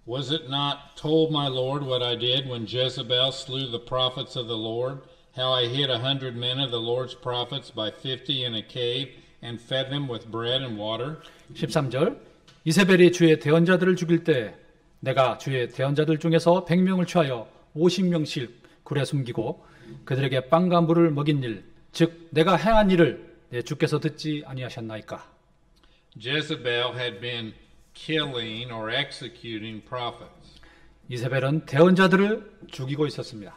Speaker 2: Was it not told my Lord what I did when Jezebel slew the prophets of the Lord, how I hid 100 men of the Lord's prophets by 50 in a cave and fed them with bread and water?
Speaker 1: 13절 이세벨이 주의 대언자들을 죽일 때 내가 주의 대언자들 중에서 100명을 취하여 50명씩 굴에 숨기고 그들에게 빵과 물을 먹인 일, 즉 내가 행한 일을 내 주께서 듣지 아니하셨나이까?
Speaker 2: Jezebel had been killing or executing prophets.
Speaker 1: 이세벨은 대언자들을 죽이고 있었습니다.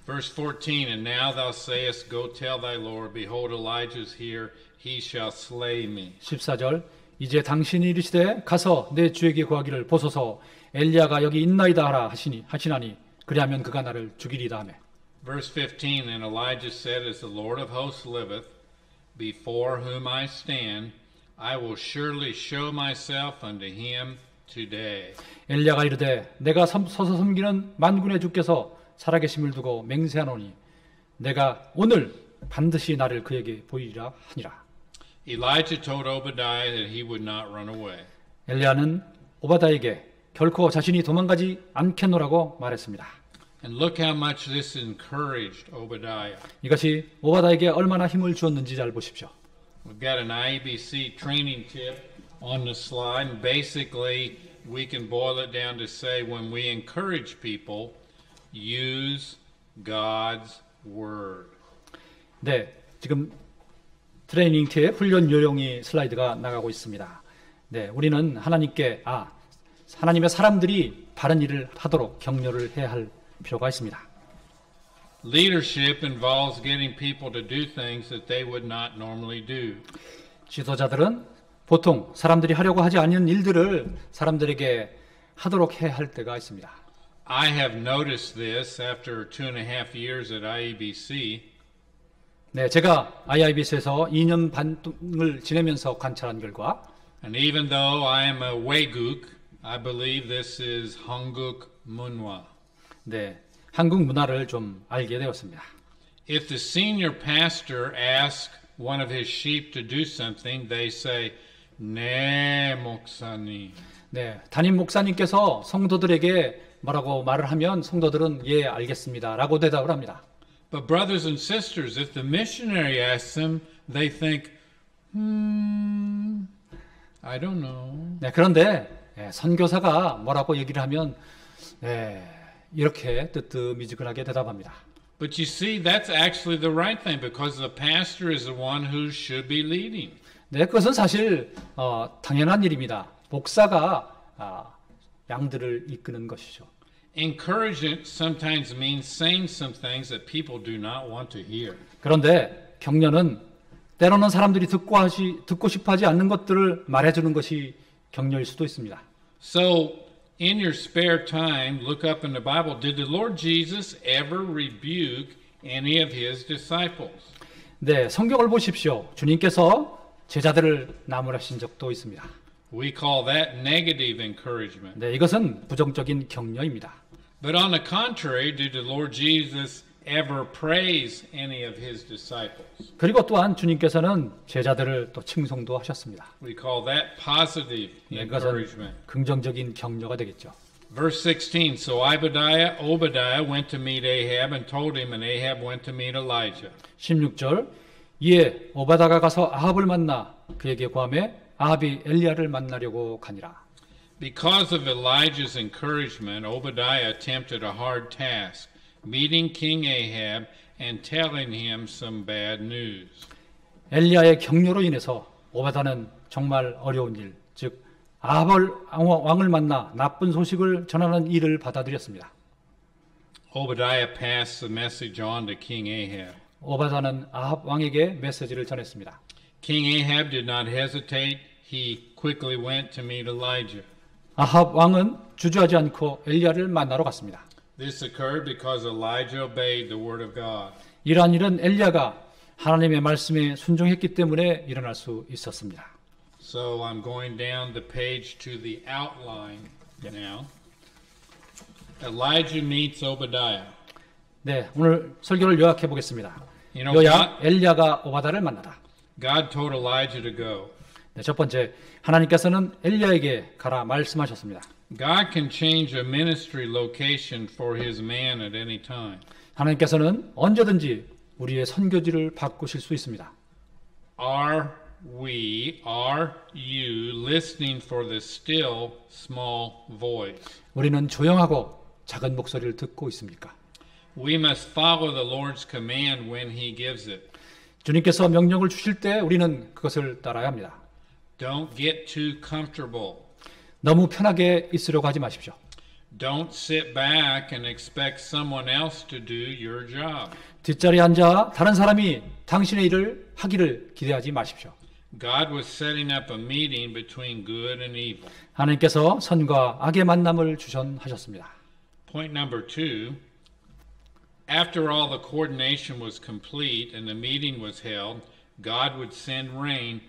Speaker 2: Verse 14, And now thou sayest, Go tell thy Lord, behold, Elijah is here, he shall slay me.
Speaker 1: 14절 이제 당신이 이르시되 가서 내 주에게 구하기를 보소서 엘리야가 여기 있나이다 하라 하시나니 그리하면 그가 나를 죽이리다 하며.
Speaker 2: Verse 15, And Elijah said, As the Lord of hosts liveth, before whom I stand, I will surely show myself unto him today.
Speaker 1: 엘리야가 이르되 내가 서서 섬기는 만군의 주께서 살아계심을 두고 맹세하노니 내가 오늘 반드시 나를 그에게 보이리라 하니라.
Speaker 2: Elijah told Obadiah that he would not run away.
Speaker 1: 엘리야는 오바다에게 결코 자신이 도망가지 않겠노라고 말했습니다.
Speaker 2: And look how much this encouraged Obadiah.
Speaker 1: 이것이 오바다에게 얼마나 힘을 주었는지 잘 보십시오.
Speaker 2: We've got an IBC training tip on the slide, and basically we can boil it down to say when we encourage people, use God's word.
Speaker 1: 네, 지금 트레이닝 팁 훈련 요령이 슬라이드가 나가고 있습니다. 네, 우리는 하나님의 사람들이 바른 일을 하도록 격려를 해야 할 필요가 있습니다.
Speaker 2: Leadership involves getting people to do things that they would not normally do.
Speaker 1: 지도자들은 보통 사람들이 하려고 하지 않는 일들을 사람들에게 하도록 해야 할 때가 있습니다.
Speaker 2: I have noticed this after 2.5 years at IEBC.
Speaker 1: 네, 제가 IIBC에서 2년 반을 지내면서 관찰한 결과
Speaker 2: And even though I am a Waeguk, I believe this is Hanguk Munwa.
Speaker 1: 네, 한국 문화를 좀 알게 되었습니다.
Speaker 2: If the senior pastor asks one of his sheep to do something, they say, "네, 목사님."
Speaker 1: 네, 담임 목사님께서 성도들에게 뭐라고 말을 하면 성도들은 예, 알겠습니다라고 대답을 합니다.
Speaker 2: But brothers and sisters, if the missionary asks them, they think, I don't know.
Speaker 1: 네, 그런데 선교사가 뭐라고 얘기를 하면 이렇게 뜨뜻미지근하게 대답합니다.
Speaker 2: But you see, that's actually the right thing because the pastor is the one who should be leading.
Speaker 1: 네, 그것은 사실 당연한 일입니다. 목사가 양들을 이끄는 것이죠.
Speaker 2: Encouragement sometimes means saying some things that people do not want to hear.
Speaker 1: 그런데 격려는 때로는 사람들이 듣고 싶어하지 않는 것들을 말해주는 것이 격려일 수도 있습니다.
Speaker 2: So, in your spare time, look up in the Bible. Did the Lord Jesus ever rebuke any of his disciples?
Speaker 1: 네, 성경을 보십시오. 주님께서 제자들을 나무라신 적도 있습니다.
Speaker 2: We call that negative encouragement.
Speaker 1: 네, 이것은 부정적인 격려입니다.
Speaker 2: But on the contrary, did the Lord Jesus ever praise any of his disciples?
Speaker 1: 그리고 또한 주님께서는 제자들을 또 칭송도 하셨습니다.
Speaker 2: We call that positive
Speaker 1: 네, 그것은
Speaker 2: encouragement.
Speaker 1: 긍정적인 격려가 되겠죠.
Speaker 2: Verse 16, so Obadiah went to meet Ahab and told him, and Ahab went to meet Elijah.
Speaker 1: 16절 이에 오바다가 가서 아합을 만나 그에게 고하매 아합이 엘리야를 만나려고 가니라.
Speaker 2: Because of Elijah's encouragement, Obadiah attempted a hard task, meeting King Ahab and telling him some bad news.
Speaker 1: 엘리야의 격려로 인해서 오바다는 정말 어려운 일, 즉 아합 왕을 만나 나쁜 소식을 전하는 일을 받아들였습니다.
Speaker 2: Obadiah passed the message on to King Ahab.
Speaker 1: 오바다는 아합 왕에게 메시지를 전했습니다.
Speaker 2: King Ahab did not hesitate. He quickly went to meet Elijah.
Speaker 1: 아합 왕은 주저하지 않고 엘리야를 만나러 갔습니다.
Speaker 2: This occurred because Elijah obeyed the word of God.
Speaker 1: 이러한 일은 엘리야가 하나님의 말씀에 순종했기 때문에 일어날 수 있었습니다.
Speaker 2: So I'm going down the page to the outline now. Elijah meets Obadiah.
Speaker 1: 네, 오늘 설교를 요약해 보겠습니다.
Speaker 2: You know,
Speaker 1: 요약, 엘리야가 오바다를 만나다.
Speaker 2: God told Elijah to go.
Speaker 1: 네, 첫 번째, 하나님께서는 엘리야에게 가라 말씀하셨습니다.
Speaker 2: God can change a ministry location for his man at any time.
Speaker 1: 하나님께서는 언제든지 우리의 선교지를 바꾸실 수 있습니다.
Speaker 2: Are you listening for the still small voice?
Speaker 1: 우리는 조용하고 작은 목소리를 듣고 있습니까?
Speaker 2: We must follow the Lord's command when he gives it.
Speaker 1: 주님께서 명령을 주실 때 우리는 그것을 따라야 합니다.
Speaker 2: Don't get too comfortable.
Speaker 1: 너무 편하게 있으려고 하지 마십시오.
Speaker 2: Don't sit back and expect someone else to do your job.
Speaker 1: 뒷자리에 앉아 다른 사람이 당신의 일을 하기를 기대하지 마십시오.
Speaker 2: God was setting up a meeting between good and evil.
Speaker 1: 하나님께서 선과 악의 만남을 주선하셨습니다.
Speaker 2: Point number 2. After all the coordination was complete and the meeting was held, God would send rain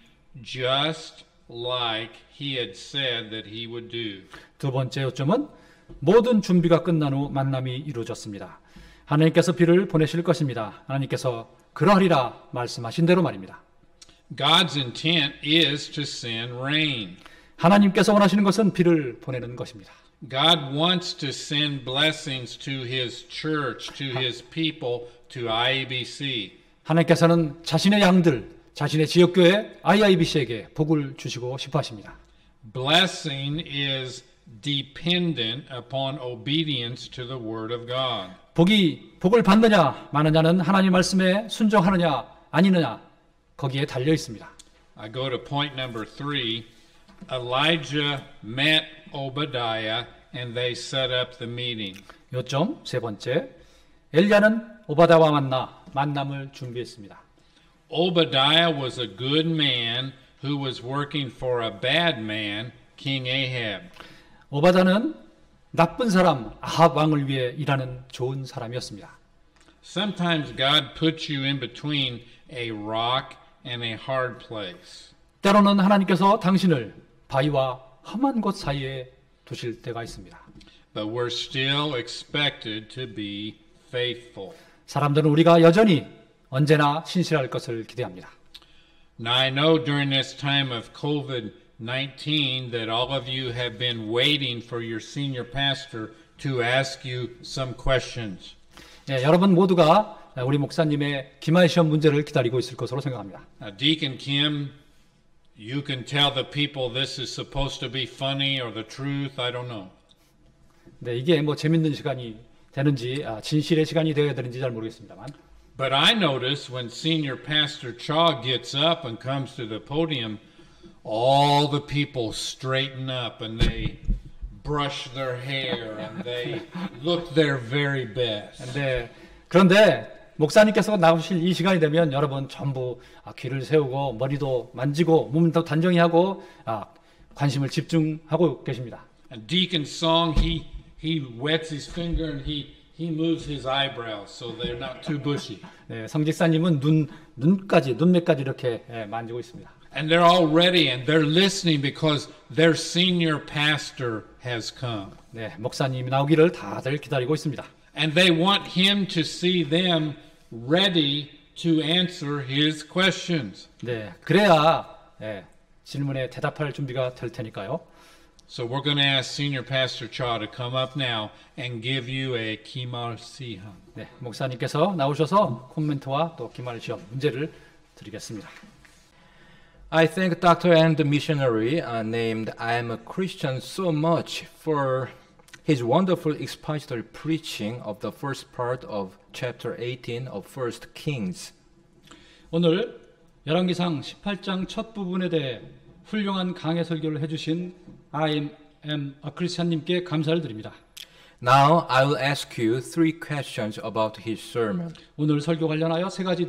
Speaker 2: just like he had said that he would do.
Speaker 1: 두 번째 요점은 모든 준비가 끝난 후 만남이 이루어졌습니다. 하나님께서 비를 보내실 것입니다. 하나님께서 그러하리라 말씀하신 대로 말입니다.
Speaker 2: God's intent is to send rain.
Speaker 1: 하나님께서 원하시는 것은 비를 보내는 것입니다.
Speaker 2: God wants to send blessings to his church, to his people, to IABC.
Speaker 1: 하나님께서는 자신의 양들, 자신의 지역교회 IIBC에게 복을 주시고 싶어 하십니다.
Speaker 2: Blessing is dependent upon obedience to the word of God.
Speaker 1: 복을 받느냐 마느냐는 하나님 말씀에 순종하느냐 아니느냐 거기에 달려 있습니다.
Speaker 2: I go to point number 3. Elijah met Obadiah and they set up the meeting.
Speaker 1: 요점 세 번째, 엘리야는 오바다와 만남을 준비했습니다.
Speaker 2: Obadiah was a good man who was working for a bad man, King Ahab.
Speaker 1: 오바다는 나쁜 사람 아합 왕을 위해 일하는 좋은 사람이었습니다.
Speaker 2: Sometimes God puts you in between a rock and a hard place.
Speaker 1: 때로는 하나님께서 당신을 바위와 험한 곳 사이에 두실 때가 있습니다.
Speaker 2: But we're still expected to be faithful.
Speaker 1: 사람들은 우리가 여전히 언제나 신실할 것을 기대합니다.
Speaker 2: Now I know during this time of COVID-19 that all of you have been waiting for your senior pastor to ask you some questions.
Speaker 1: 예, 여러분 모두가 우리 목사님의 기말 시험 문제를 기다리고 있을 것으로 생각합니다.
Speaker 2: Now, Deacon Kim, you can tell the people this is supposed to be funny or the truth. I don't know.
Speaker 1: 네, 이게 뭐 재밌는 시간이 되는지 진실의 시간이 되어야 되는지 잘 모르겠습니다만.
Speaker 2: But I notice when Senior Pastor Chaw gets up and comes to the podium, all the people straighten up and they brush their hair and they look their very best.
Speaker 1: 네, 그런데 목사님께서 나오실 이 시간이 되면 여러분 전부 귀를 세우고 머리도 만지고 몸도 단정히 하고 관심을 집중하고 계십니다.
Speaker 2: And Deacon Song, he wets his finger and he moves his eyebrows so they're not too bushy.
Speaker 1: 네, 성직사님은 눈매까지 이렇게 만지고 있습니다.
Speaker 2: And they're all ready and they're listening because their senior pastor has come.
Speaker 1: 네, 목사님이 나오기를 다들 기다리고 있습니다.
Speaker 2: And they want him to see them ready to answer his questions.
Speaker 1: 네, 그래야 질문에 대답할 준비가 될 테니까요.
Speaker 2: So we're going to ask Senior Pastor Cha to come up now and give you a Kimal Sihan.
Speaker 1: 네, 목사님께서 나오셔서 코멘트와 또 기말 시험 문제를 드리겠습니다.
Speaker 3: I thank Dr. and the missionary named I am a Christian so much for his wonderful expository preaching of the first part of chapter 18 of 1 Kings.
Speaker 1: 오늘 열왕기상 18장 첫 부분에 대해 훌륭한 강해 설교를 해주신 I am a Christian님께 감사를 드립니다.
Speaker 3: Now I will ask you 3 questions about his sermon.
Speaker 1: 오늘 설교 관련하여 3가지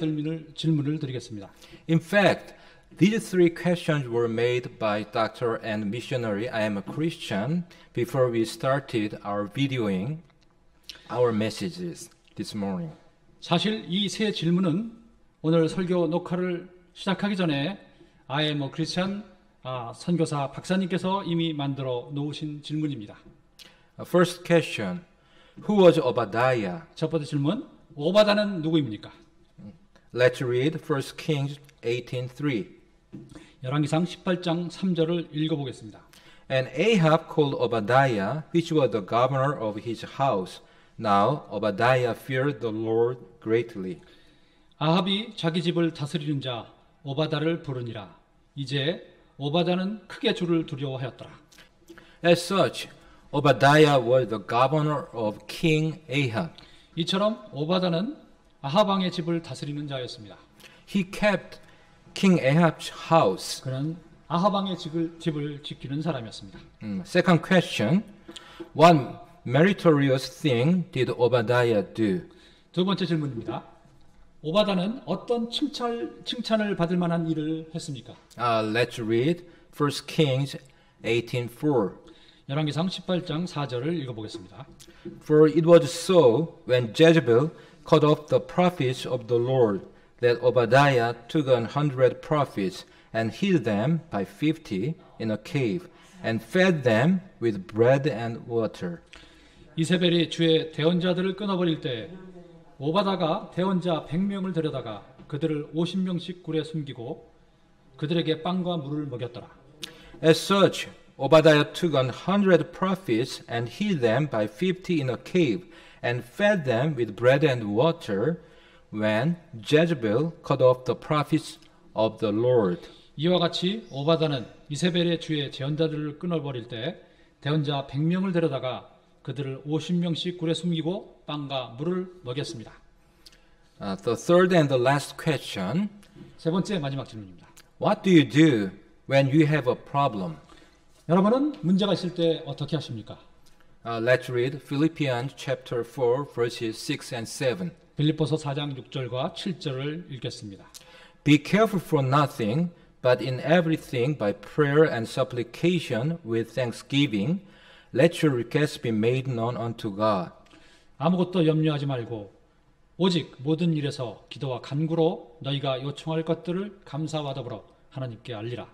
Speaker 1: 질문을 드리겠습니다.
Speaker 3: In fact, these 3 questions were made by Dr. and missionary I am a Christian before we started our videoing our messages this morning.
Speaker 1: 사실 이 3 질문은 오늘 설교 녹화를 시작하기 전에 I am a Christian 선교사 박사님께서 이미 만들어 놓으신 질문입니다.
Speaker 3: First question, who was Obadiah?
Speaker 1: 첫 번째 질문, 오바다는 누구입니까?
Speaker 3: Let's read 1 Kings 18:3.
Speaker 1: 열왕기상 18장 3절을 읽어보겠습니다.
Speaker 3: And Ahab called Obadiah, which was the governor of his house. Now Obadiah feared the Lord greatly.
Speaker 1: 아합이 자기 집을 다스리는 자 오바다를 부르니라. 이제 오바다는 크게 주를 두려워하였더라.
Speaker 3: As such, Obadiah was the governor of King Ahab.
Speaker 1: 이처럼 오바다는 아합 왕의 집을 다스리는 자였습니다.
Speaker 3: He kept King Ahab's house.
Speaker 1: 그는 아합 왕의 집을 지키는 사람이었습니다.
Speaker 3: Second question, what meritorious thing did Obadiah do?
Speaker 1: 두 번째 질문입니다. 오바다는 어떤 칭찬을 받을 만한 일을 했습니까?
Speaker 3: Let's read 1 Kings 18:4.
Speaker 1: 열왕기상 18장 4절을 읽어보겠습니다.
Speaker 3: For it was so when Jezebel cut off the prophets of the Lord that Obadiah took 100 prophets and hid them by 50 in a cave and fed them with bread and water.
Speaker 1: 이세벨이 주의 대언자들을 끊어버릴 때 오바다가 대언자 100명을 데려다가 그들을 50명씩 굴에 숨기고 그들에게 빵과 물을 먹였더라.
Speaker 3: As such, Obadiah took 100 prophets and hid them by 50 in a cave and fed them with bread and water when Jezebel cut off the prophets of the Lord.
Speaker 1: 이와 같이 오바다는 이세벨의 주의 대언자들을 끊어버릴 때 대언자 100명을 데려다가 그들을 50명씩 굴에 숨기고 빵과 물을 먹였습니다.
Speaker 3: The third and the last question,
Speaker 1: 세 번째 마지막 질문입니다.
Speaker 3: what do you do when you have a problem?
Speaker 1: 여러분은 문제가 있을 때 어떻게 하십니까?
Speaker 3: Let's read Philippians chapter 4 verses 6 and 7.
Speaker 1: 빌립보서 4장 6절과 7절을 읽겠습니다.
Speaker 3: Be careful for nothing, but in everything by prayer and supplication with thanksgiving, let your requests be made known unto God.
Speaker 1: 아무것도 염려하지 말고 오직 모든 일에서 기도와 간구로 너희가 요청할 것들을 감사와 더불어 하나님께 알리라.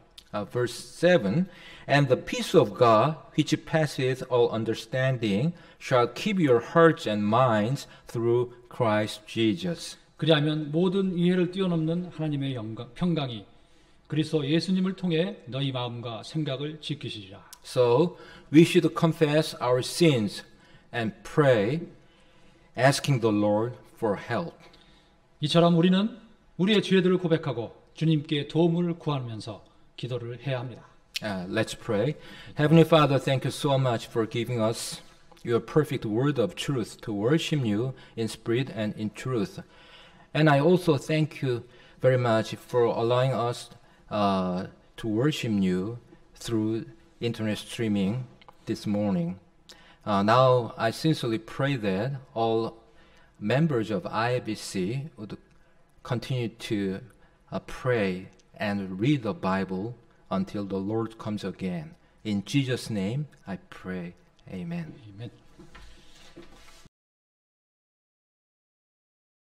Speaker 3: Verse 7, and the peace of God, which passeth all understanding, shall keep your hearts and minds through Christ Jesus.
Speaker 1: 그리하면 모든 이해를 뛰어넘는 하나님의 평강이 그리스도 예수님을 통해 너희 마음과 생각을 지키시리라.
Speaker 3: So we should confess our sins and pray, asking the Lord for help.
Speaker 1: 이처럼 우리는 우리의 죄들을 고백하고 주님께 도움을 구하면서 기도를 해야 합니다.
Speaker 3: Let's pray. Heavenly Father, thank you so much for giving us your perfect word of truth to worship you in spirit and in truth. And I also thank you very much for allowing us to worship you through internet streaming this morning. Now I sincerely pray that all members of IBC would continue to pray and read the Bible until the Lord comes again. In Jesus' name I pray. Amen.
Speaker 1: 아멘.